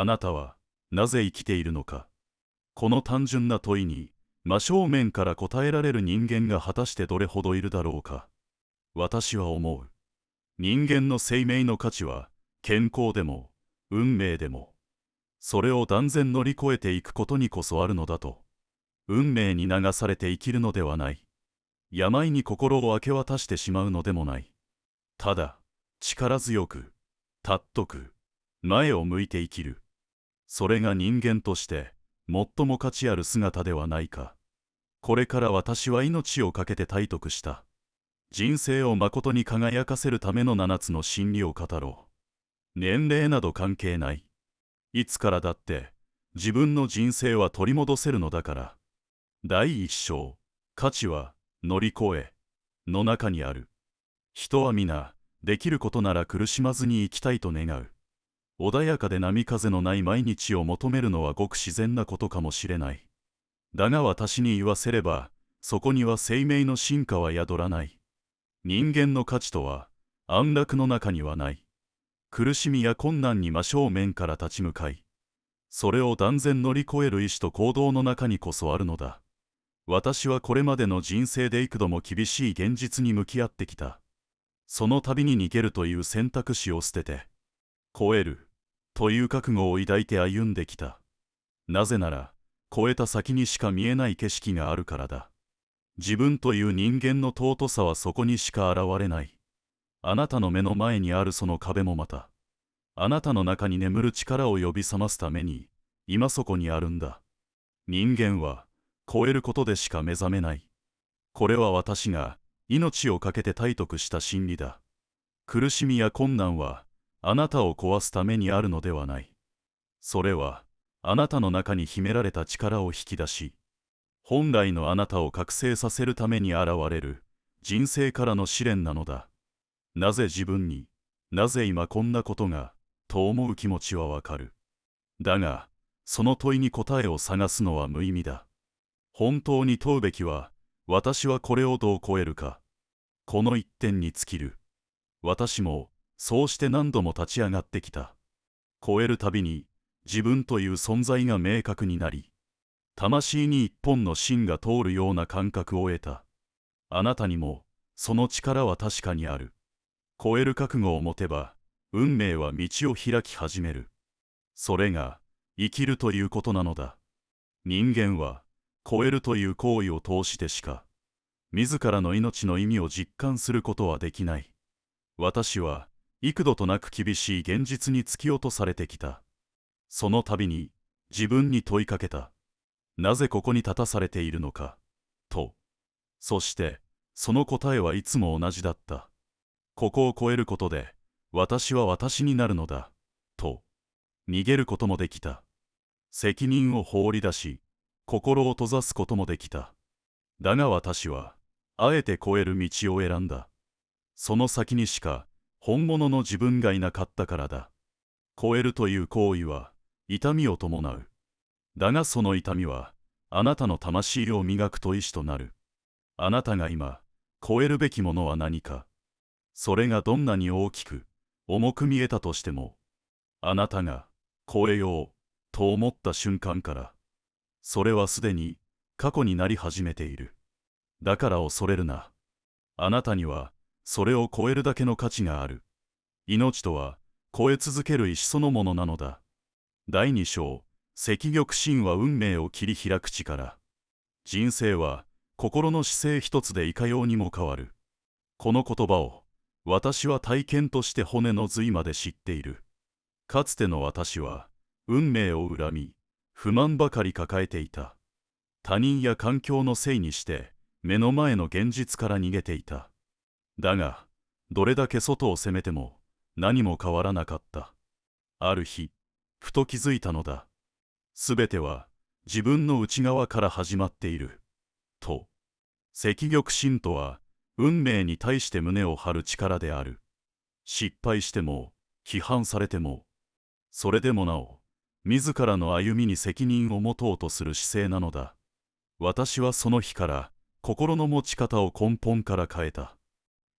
あなたはなぜ生きているのか。この単純な問いに真正面から答えられる人間が果たしてどれほどいるだろうか。私は思う。人間の生命の価値は健康でも運命でも、それを断然乗り越えていくことにこそあるのだと。運命に流されて生きるのではない。病に心を明け渡してしまうのでもない。ただ力強く尊く前を向いて生きる。それが人間として最も価値ある姿ではないか。これから私は命を懸けて体得した人生をまことに輝かせるための7つの真理を語ろう。年齢など関係ない。いつからだって自分の人生は取り戻せるのだから。第一章、価値は乗り越えの中にある。人は皆できることなら苦しまずに生きたいと願う。穏やかで波風のない毎日を求めるのはごく自然なことかもしれない。だが私に言わせれば、そこには生命の進化は宿らない。人間の価値とは安楽の中にはない。苦しみや困難に真正面から立ち向かい、それを断然乗り越える意志と行動の中にこそあるのだ。私はこれまでの人生で幾度も厳しい現実に向き合ってきた。その度に逃げるという選択肢を捨てて、超えるという覚悟を抱いて歩んできた。なぜなら、越えた先にしか見えない景色があるからだ。自分という人間の尊さはそこにしか現れない。あなたの目の前にあるその壁もまた、あなたの中に眠る力を呼び覚ますために、今そこにあるんだ。人間は、超えることでしか目覚めない。これは私が命を懸けて体得した真理だ。苦しみや困難はあなたを壊すためにあるのではない。それはあなたの中に秘められた力を引き出し、本来のあなたを覚醒させるために現れる人生からの試練なのだ。なぜ自分に、なぜ今こんなことが、と思う気持ちはわかる。だが、その問いに答えを探すのは無意味だ。本当に問うべきは、私はこれをどう超えるか。この一点に尽きる。私も、そうして何度も立ち上がってきた。超えるたびに、自分という存在が明確になり、魂に一本の芯が通るような感覚を得た。あなたにも、その力は確かにある。超える覚悟を持てば、運命は道を開き始める。それが、生きるということなのだ。人間は、超えるという行為を通してしか、自らの命の意味を実感することはできない。私は、幾度となく厳しい現実に突き落とされてきた。その度に、自分に問いかけた。なぜここに立たされているのか、と。そして、その答えはいつも同じだった。ここを超えることで、私は私になるのだ、と。逃げることもできた。責任を放り出し、心を閉ざすこともできた。だが私は、あえて超える道を選んだ。その先にしか、本物の自分がいなかったからだ。超えるという行為は、痛みを伴う。だがその痛みは、あなたの魂を磨く砥石となる。あなたが今、超えるべきものは何か。それがどんなに大きく、重く見えたとしても、あなたが、超えよう、と思った瞬間から、それはすでに、過去になり始めている。だから恐れるな。あなたには、それを超えるだけの価値がある。命とは、超え続ける意志そのものなのだ。第2章、赤玉神は運命を切り開く力。人生は、心の姿勢一つでいかようにも変わる。この言葉を、私は体験として骨の髄まで知っている。かつての私は、運命を恨み、不満ばかり抱えていた。他人や環境のせいにして、目の前の現実から逃げていた。だが、どれだけ外を責めても、何も変わらなかった。ある日、ふと気づいたのだ。すべては、自分の内側から始まっている。と。赤玉神とは、運命に対して胸を張る力である。失敗しても、批判されても、それでもなお、自らの歩みに責任を持とうとする姿勢なのだ。私はその日から、心の持ち方を根本から変えた。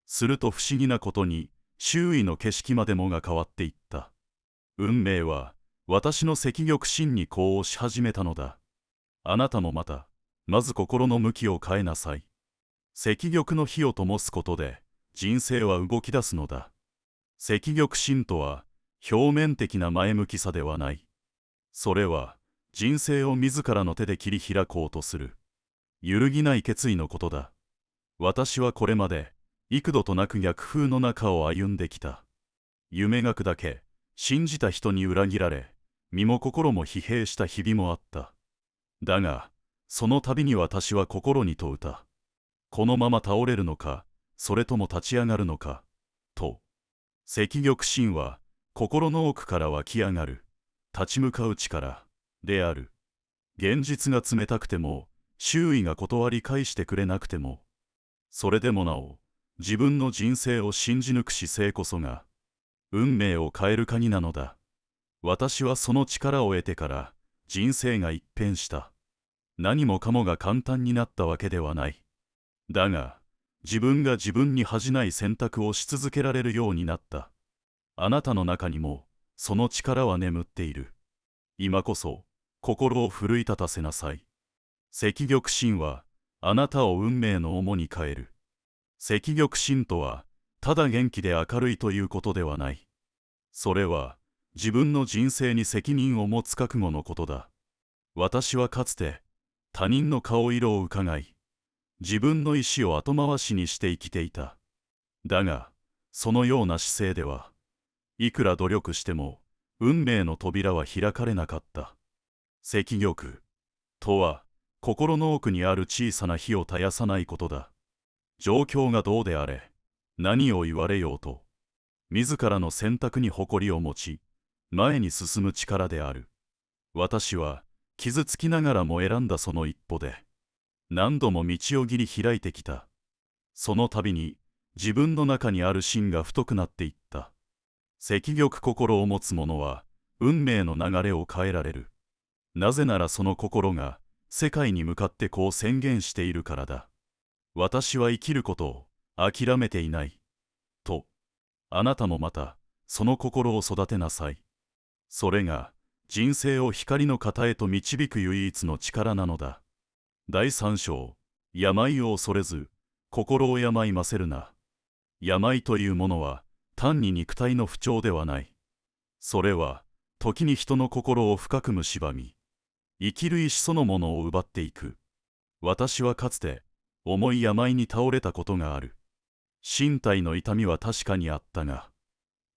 すると不思議なことに、周囲の景色までもが変わっていった。運命は、私の赤玉心にこうし始めたのだ。あなたもまた、まず心の向きを変えなさい。赤玉の火を灯すことで、人生は動き出すのだ。赤玉心とは、表面的な前向きさではない。それは、人生を自らの手で切り開こうとする、揺るぎない決意のことだ。私はこれまで、幾度となく逆風の中を歩んできた。夢が砕け、信じた人に裏切られ、身も心も疲弊した日々もあった。だが、その度に私は心に問うた。このまま倒れるのか、それとも立ち上がるのか、と。赤玉心は、心の奥から湧き上がる、立ち向かう力、である。現実が冷たくても、周囲が断り返してくれなくても、それでもなお、自分の人生を信じ抜く姿勢こそが、運命を変える鍵なのだ。私はその力を得てから、人生が一変した。何もかもが簡単になったわけではない。だが、自分が自分に恥じない選択をし続けられるようになった。あなたの中にも、その力は眠っている。今こそ、心を奮い立たせなさい。赤玉心は、あなたを運命の重に変える。赤玉心とは、ただ元気で明るいということではない。それは、自分の人生に責任を持つ覚悟のことだ。私はかつて、他人の顔色を伺い、自分の意志を後回しにして生きていた。だが、そのような姿勢では、いくら努力しても、運命の扉は開かれなかった。赤玉とは、心の奥にある小さな火を絶やさないことだ。状況がどうであれ、何を言われようと、自らの選択に誇りを持ち、前に進む力である。私は、傷つきながらも選んだその一歩で、何度も道を切り開いてきた。その度に、自分の中にある芯が太くなっていった。赤玉心を持つ者は、運命の流れを変えられる。なぜならその心が、世界に向かってこう宣言しているからだ。私は生きることを諦めていない。と。あなたもまた、その心を育てなさい。それが、人生を光の型へと導く唯一の力なのだ。第三章、病を恐れず、心を病ませるな。病というものは、単に肉体の不調ではない。それは、時に人の心を深く蝕み、生きる意志そのものを奪っていく。私はかつて、重い病に倒れたことがある。身体の痛みは確かにあったが、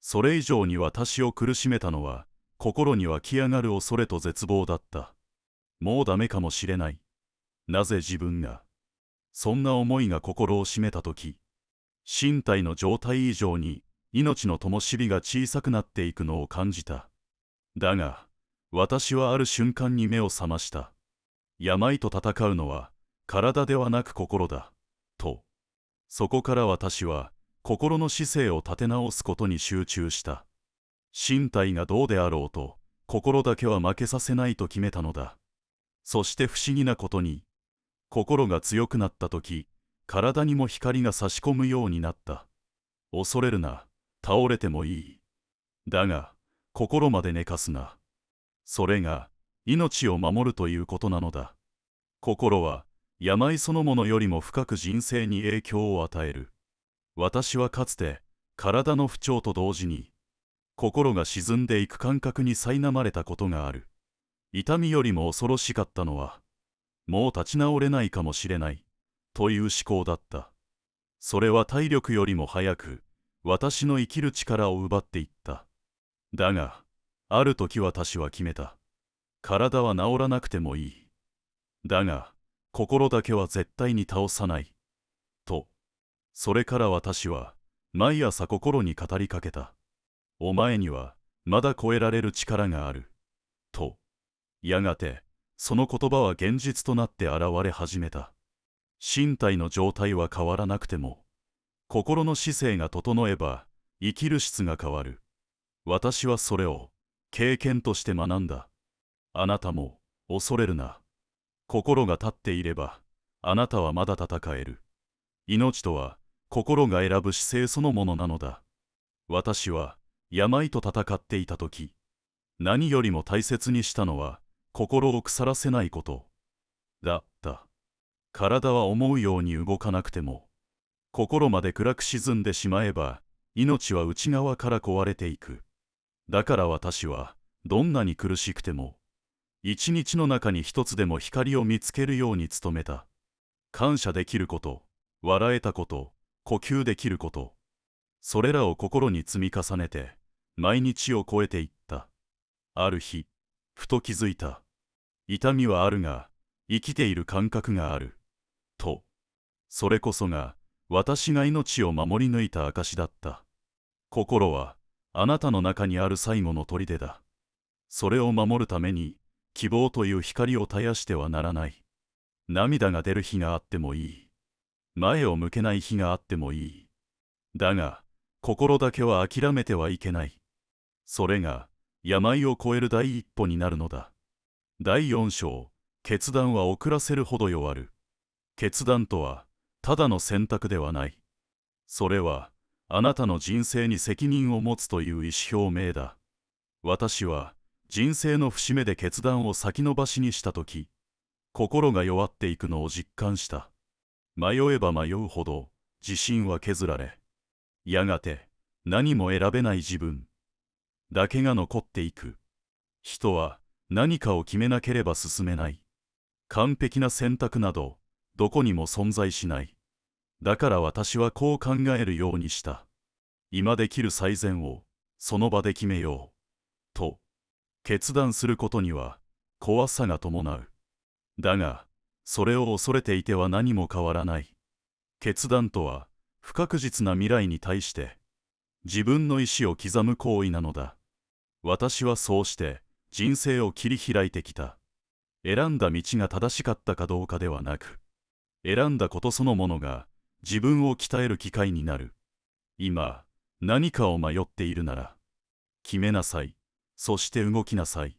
それ以上に私を苦しめたのは、心に湧き上がる恐れと絶望だった。もうダメかもしれない。なぜ自分が、そんな思いが心を占めたとき、身体の状態以上に命の灯火が小さくなっていくのを感じた。だが、私はある瞬間に目を覚ました。病と戦うのは、体ではなく心だ、と。そこから私は、心の姿勢を立て直すことに集中した。身体がどうであろうと、心だけは負けさせないと決めたのだ。そして不思議なことに、心が強くなったとき、体にも光が差し込むようになった。恐れるな、倒れてもいい。だが、心まで寝かすな。それが、命を守るということなのだ。心は、病そのものよりも深く人生に影響を与える。私はかつて、体の不調と同時に、心が沈んでいく感覚に苛まれたことがある。痛みよりも恐ろしかったのは、もう立ち直れないかもしれない、という思考だった。それは体力よりも早く、私の生きる力を奪っていった。だが、ある時私は決めた。体は治らなくてもいい。だが、心だけは絶対に倒さない。と。それから私は、毎朝心に語りかけた。お前には、まだ超えられる力がある。と。やがて、その言葉は現実となって現れ始めた。身体の状態は変わらなくても、心の姿勢が整えば、生きる質が変わる。私はそれを、経験として学んだ。あなたも、恐れるな。心が立っていれば、あなたはまだ戦える。命とは、心が選ぶ姿勢そのものなのだ。私は、病と戦っていたとき、何よりも大切にしたのは心を腐らせないことだった。体は思うように動かなくても、心まで暗く沈んでしまえば、命は内側から壊れていく。だから私は、どんなに苦しくても、一日の中に一つでも光を見つけるように努めた。感謝できること、笑えたこと、呼吸できること、それらを心に積み重ねて、毎日を越えていった。ある日、ふと気づいた。痛みはあるが、生きている感覚がある。と。それこそが、私が命を守り抜いた証だった。心は、あなたの中にある最後の砦だ。それを守るために、希望という光を絶やしてはならない。涙が出る日があってもいい。前を向けない日があってもいい。だが、心だけは諦めてはいけない。それが、病を越える第一歩になるのだ。第4章、決断は遅らせるほど弱る。決断とは、ただの選択ではない。それは、あなたの人生に責任を持つという意思表明だ。私は、人生の節目で決断を先延ばしにしたとき、心が弱っていくのを実感した。迷えば迷うほど、自信は削られ、やがて、何も選べない自分だけが残っていく。人は、何かを決めなければ進めない。完璧な選択など、どこにも存在しない。だから私はこう考えるようにした。今できる最善を、その場で決めよう。と。決断することには、怖さが伴う。だが、それを恐れていては何も変わらない。決断とは、不確実な未来に対して、自分の意志を刻む行為なのだ。私はそうして、人生を切り開いてきた。選んだ道が正しかったかどうかではなく、選んだことそのものが自分を鍛える機会になる。今、何かを迷っているなら、決めなさい。そして動きなさい。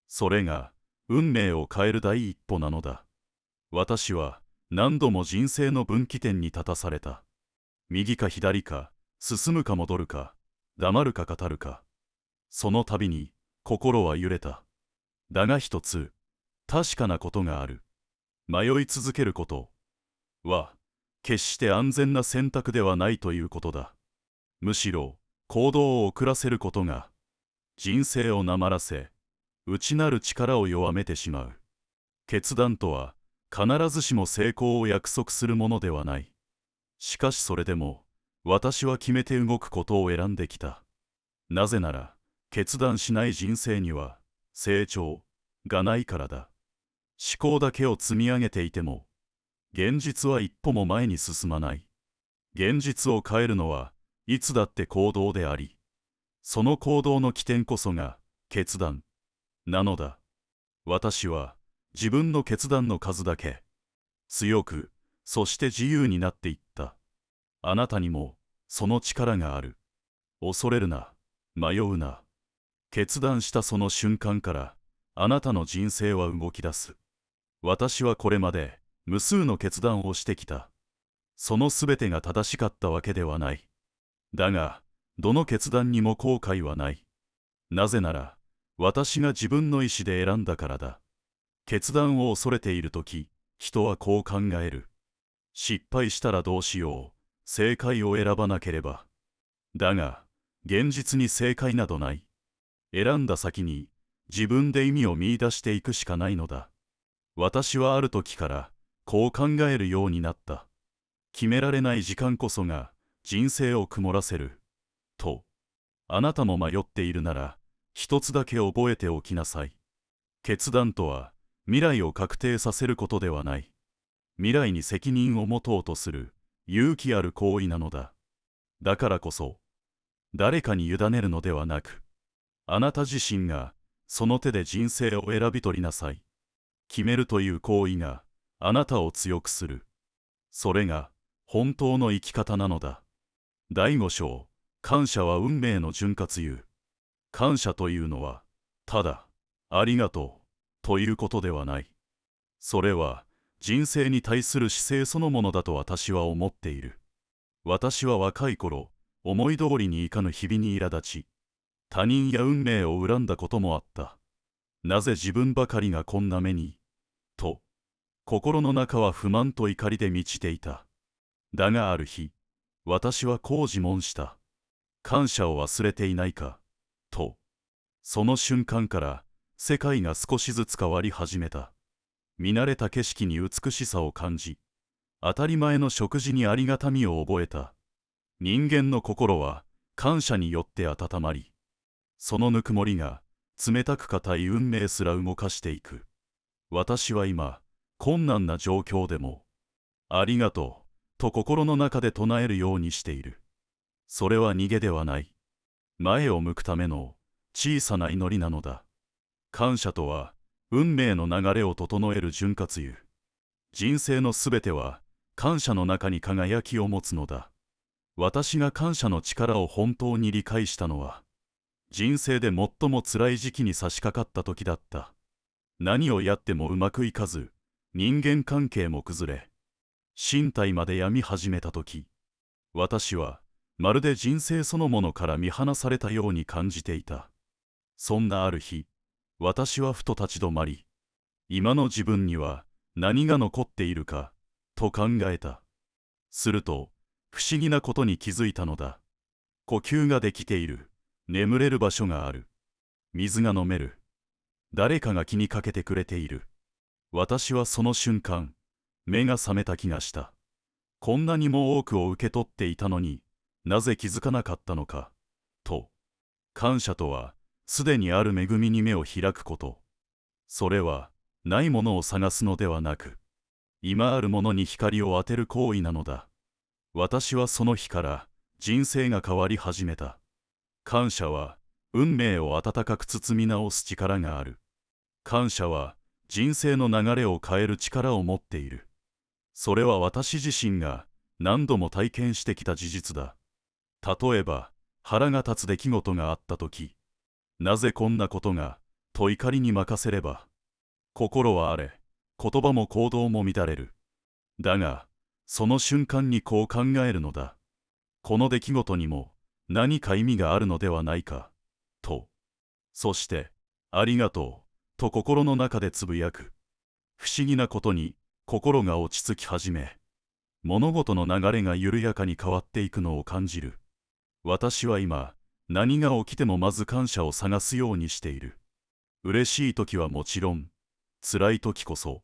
それが、運命を変える第一歩なのだ。私は、何度も人生の分岐点に立たされた。右か左か、進むか戻るか、黙るか語るか。その度に、心は揺れた。だが一つ、確かなことがある。迷い続けることは、決して安全な選択ではないということだ。むしろ、行動を遅らせることが、人生をなまらせ、内なる力を弱めてしまう。決断とは、必ずしも成功を約束するものではない。しかしそれでも、私は決めて動くことを選んできた。なぜなら、決断しない人生には、成長がないからだ。思考だけを積み上げていても、現実は一歩も前に進まない。現実を変えるのは、いつだって行動であり、その行動の起点こそが、決断なのだ。私は、自分の決断の数だけ、強く、そして自由になっていった。あなたにも、その力がある。恐れるな、迷うな。決断したその瞬間から、あなたの人生は動き出す。私はこれまで、無数の決断をしてきた。そのすべてが正しかったわけではない。だが、どの決断にも後悔はない。なぜなら、私が自分の意志で選んだからだ。決断を恐れているとき、人はこう考える。失敗したらどうしよう。正解を選ばなければ。だが、現実に正解などない。選んだ先に、自分で意味を見出していくしかないのだ。私はある時から、こう考えるようになった。決められない時間こそが、人生を曇らせる。と。あなたも迷っているなら、一つだけ覚えておきなさい。決断とは、未来を確定させることではない。未来に責任を持とうとする、勇気ある行為なのだ。だからこそ、誰かに委ねるのではなく、あなた自身が、その手で人生を選び取りなさい。決めるという行為が、あなたを強くする。それが、本当の生き方なのだ。第5章、感謝は運命の潤滑油。感謝というのは、ただ、ありがとう、ということではない。それは、人生に対する姿勢そのものだと私は思っている。私は若い頃、思い通りにいかぬ日々に苛立ち、他人や運命を恨んだこともあった。なぜ自分ばかりがこんな目に、と、心の中は不満と怒りで満ちていた。だがある日、私はこう自問した。感謝を忘れていないか、と。その瞬間から世界が少しずつ変わり始めた。見慣れた景色に美しさを感じ、当たり前の食事にありがたみを覚えた。人間の心は感謝によって温まり、そのぬくもりが冷たく固い運命すら動かしていく。私は今、困難な状況でも、ありがとう、と心の中で唱えるようにしている。それは逃げではない。前を向くための小さな祈りなのだ。感謝とは、運命の流れを整える潤滑油。人生のすべては、感謝の中に輝きを持つのだ。私が感謝の力を本当に理解したのは、人生で最も辛い時期に差し掛かった時だった。何をやってもうまくいかず、人間関係も崩れ、身体まで病み始めた時、私はまるで人生そのものから見放されたように感じていた。そんなある日、私はふと立ち止まり、今の自分には何が残っているか、と考えた。すると、不思議なことに気づいたのだ。呼吸ができている。眠れる場所がある。水が飲める。誰かが気にかけてくれている。私はその瞬間、目が覚めた気がした。こんなにも多くを受け取っていたのになぜ気づかなかったのか、と。感謝とは、すでにある恵みに目を開くこと。それは、ないものを探すのではなく、今あるものに光を当てる行為なのだ。私はその日から人生が変わり始めた。感謝は運命を温かく包み直す力がある。感謝は人生の流れを変える力を持っている。それは私自身が何度も体験してきた事実だ。例えば、腹が立つ出来事があったとき、なぜこんなことが、と怒りに任せれば、心は荒れ、言葉も行動も乱れる。だが、その瞬間にこう考えるのだ。この出来事にも何か意味があるのではないか、と。そして、ありがとう、と心の中でつぶやく。不思議なことに心が落ち着き始め、物事の流れが緩やかに変わっていくのを感じる。私は今、何が起きてもまず感謝を探すようにしている。嬉しい時はもちろん、辛い時こそ、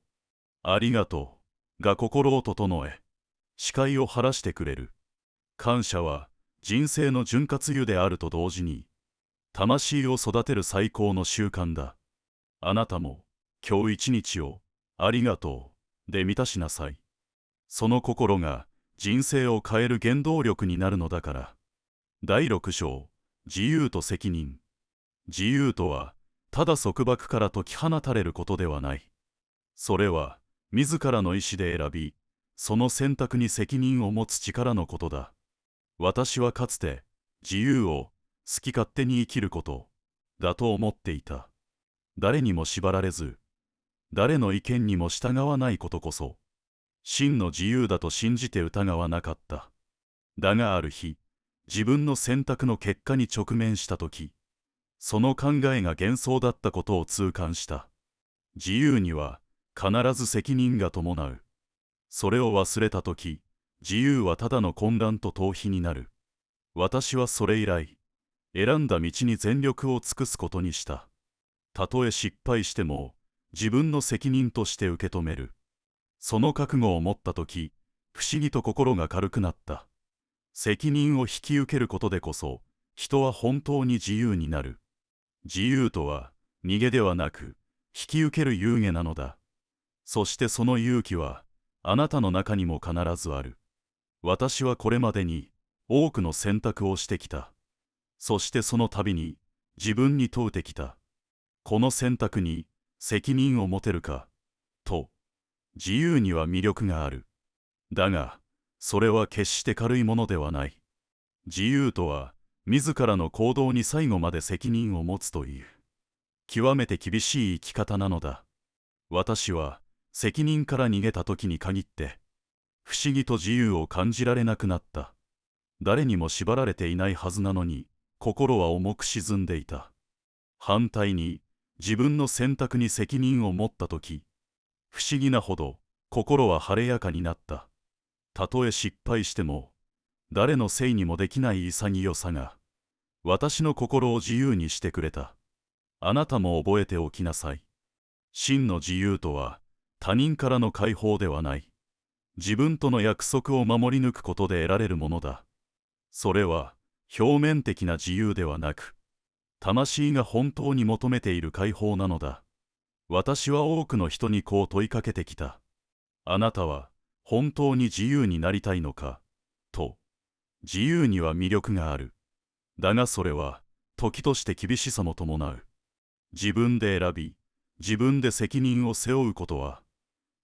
ありがとうが心を整え、視界を晴らしてくれる。感謝は人生の潤滑油であると同時に、魂を育てる最高の習慣だ。あなたも、今日一日を、ありがとう、で満たしなさい。その心が人生を変える原動力になるのだから。第6章、自由と責任。自由とは、ただ束縛から解き放たれることではない。それは、自らの意志で選び、その選択に責任を持つ力のことだ。私はかつて、自由を好き勝手に生きること、だと思っていた。誰にも縛られず、誰の意見にも従わないことこそ、真の自由だと信じて疑わなかった。だがある日、自分の選択の結果に直面したとき、その考えが幻想だったことを痛感した。自由には必ず責任が伴う。それを忘れたとき、自由はただの混乱と逃避になる。私はそれ以来、選んだ道に全力を尽くすことにした。たとえ失敗しても、自分の責任として受け止める。その覚悟を持ったとき、不思議と心が軽くなった。責任を引き受けることでこそ、人は本当に自由になる。自由とは、逃げではなく、引き受ける勇気なのだ。そしてその勇気は、あなたの中にも必ずある。私はこれまでに、多くの選択をしてきた。そしてその度に、自分に問うてきた。この選択に、責任を持てるか、と。自由には魅力がある。だが、それは決して軽いものではない。自由とは、自らの行動に最後まで責任を持つという、極めて厳しい生き方なのだ。私は、責任から逃げた時に限って、不思議と自由を感じられなくなった。誰にも縛られていないはずなのに、心は重く沈んでいた。反対に、自分の選択に責任を持ったとき、不思議なほど心は晴れやかになった。たとえ失敗しても、誰のせいにもできない潔さが、私の心を自由にしてくれた。あなたも覚えておきなさい。真の自由とは、他人からの解放ではない。自分との約束を守り抜くことで得られるものだ。それは、表面的な自由ではなく、魂が本当に求めている解放なのだ。私は多くの人にこう問いかけてきた。あなたは本当に自由になりたいのかと。自由には魅力がある。だがそれは時として厳しさも伴う。自分で選び、自分で責任を背負うことは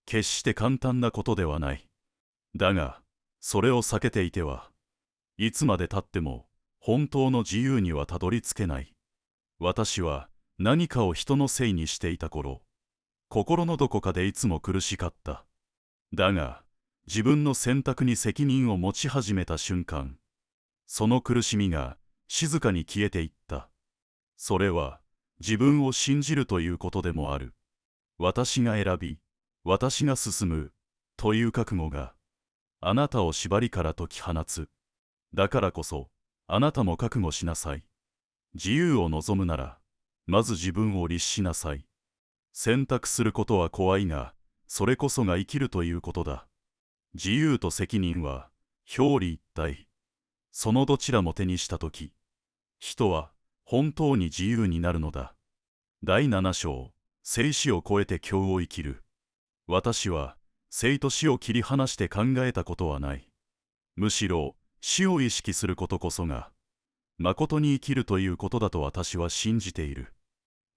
決して簡単なことではない。だがそれを避けていてはいつまでたっても本当の自由にはたどり着けない。私は何かを人のせいにしていた頃、心のどこかでいつも苦しかった。だが、自分の選択に責任を持ち始めた瞬間、その苦しみが静かに消えていった。それは自分を信じるということでもある。私が選び、私が進むという覚悟があなたを縛りから解き放つ。だからこそ、あなたも覚悟しなさい。自由を望むなら、まず自分を律しなさい。選択することは怖いが、それこそが生きるということだ。自由と責任は表裏一体。そのどちらも手にしたとき、人は本当に自由になるのだ。第7章、生死を超えて今日を生きる。私は生と死を切り離して考えたことはない。むしろ死を意識することこそが、誠に生きるということだと私は信じている。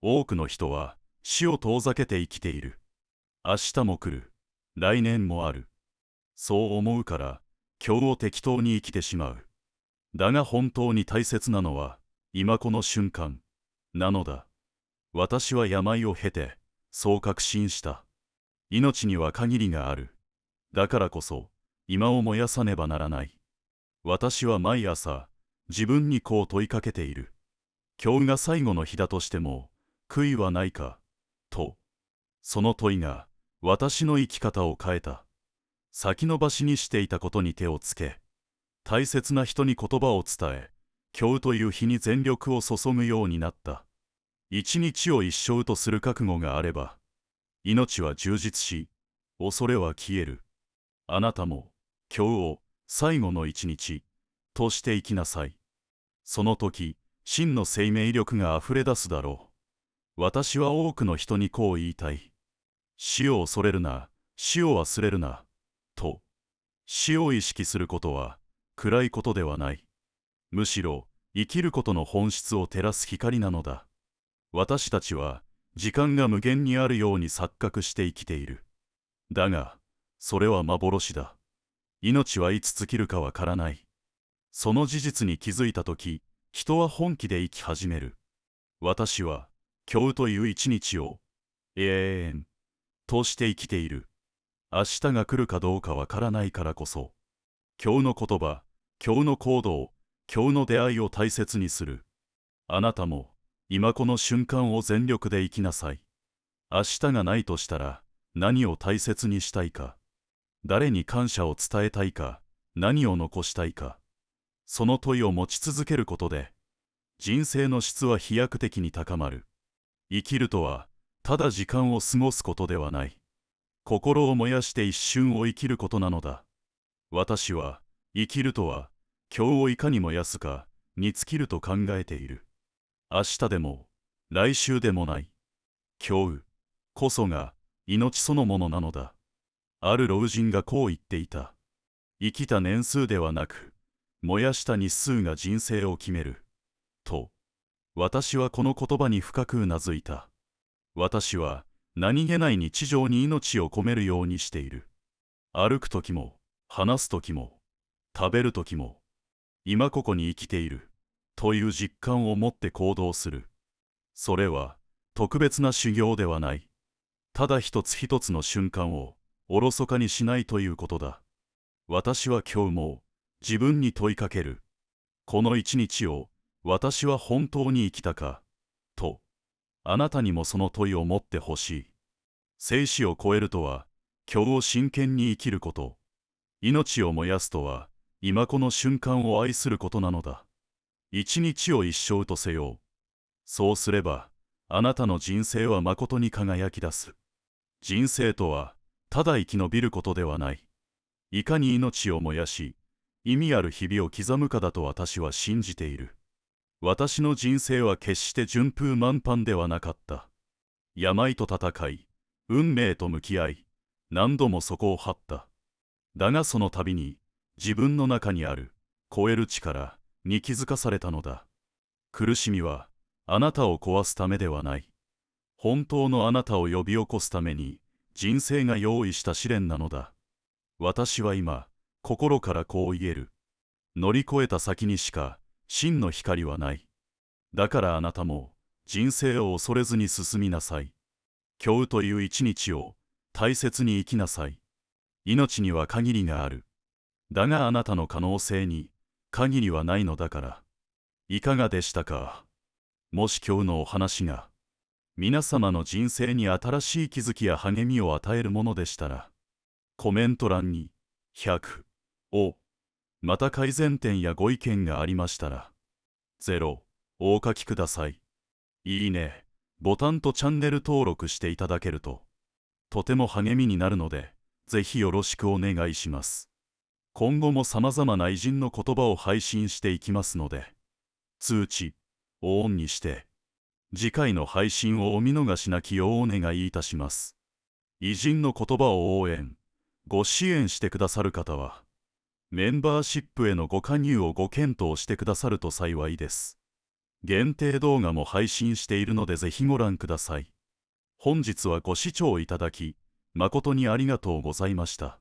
多くの人は死を遠ざけて生きている。明日も来る。来年もある。そう思うから、今日を適当に生きてしまう。だが本当に大切なのは、今この瞬間、なのだ。私は病を経て、そう確信した。命には限りがある。だからこそ、今を燃やさねばならない。私は毎朝、自分にこう問いかけている。今日が最後の日だとしても、悔いはないか、と。その問いが、私の生き方を変えた。先延ばしにしていたことに手をつけ、大切な人に言葉を伝え、今日という日に全力を注ぐようになった。一日を一生とする覚悟があれば、命は充実し、恐れは消える。あなたも、今日を最後の一日、として生きなさい。その時、真の生命力があふれ出すだろう。私は多くの人にこう言いたい。死を恐れるな、死を忘れるな、と。死を意識することは暗いことではない。むしろ生きることの本質を照らす光なのだ。私たちは時間が無限にあるように錯覚して生きている。だが、それは幻だ。命はいつ尽きるかわからない。その事実に気づいたとき、人は本気で生き始める。私は今日という一日を永遠として生きている。明日が来るかどうかわからないからこそ、今日の言葉、今日の行動、今日の出会いを大切にする。あなたも今この瞬間を全力で生きなさい。明日がないとしたら何を大切にしたいか、誰に感謝を伝えたいか、何を残したいか、その問いを持ち続けることで、人生の質は飛躍的に高まる。生きるとは、ただ時間を過ごすことではない。心を燃やして一瞬を生きることなのだ。私は、生きるとは、今日をいかに燃やすかに尽きると考えている。明日でも、来週でもない。今日こそが命そのものなのだ。ある老人がこう言っていた。生きた年数ではなく、燃やした日数が人生を決める。と、私はこの言葉に深くうなずいた。私は何気ない日常に命を込めるようにしている。歩くときも、話すときも、食べるときも、今ここに生きている、という実感を持って行動する。それは、特別な修行ではない。ただ一つ一つの瞬間を、おろそかにしないということだ。私は今日も、自分に問いかける。この一日を私は本当に生きたかと、あなたにもその問いを持ってほしい。生死を超えるとは、今日を真剣に生きること。命を燃やすとは、今この瞬間を愛することなのだ。一日を一生とせよう。そうすれば、あなたの人生はまことに輝き出す。人生とは、ただ生き延びることではない。いかに命を燃やし、意味ある日々を刻むかだと私は信じている。私の人生は決して順風満帆ではなかった。病と戦い、運命と向き合い、何度も底を張った。だがその度に、自分の中にある、超える力に気づかされたのだ。苦しみは、あなたを壊すためではない。本当のあなたを呼び起こすために、人生が用意した試練なのだ。私は今、心からこう言える。乗り越えた先にしか、真の光はない。だからあなたも、人生を恐れずに進みなさい。今日という一日を、大切に生きなさい。命には限りがある。だがあなたの可能性に、限りはないのだから。いかがでしたか？もし今日のお話が、皆様の人生に新しい気づきや励みを与えるものでしたら、コメント欄に、100を、また改善点やご意見がありましたら、0をお書きください。いいね、ボタンとチャンネル登録していただけると、とても励みになるので、ぜひよろしくお願いします。今後も様々な偉人の言葉を配信していきますので、通知をオンにして、次回の配信をお見逃しなきようお願いいたします。偉人の言葉を応援、ご支援してくださる方は、メンバーシップへのご加入をご検討してくださると幸いです。限定動画も配信しているのでぜひご覧ください。本日はご視聴いただき、誠にありがとうございました。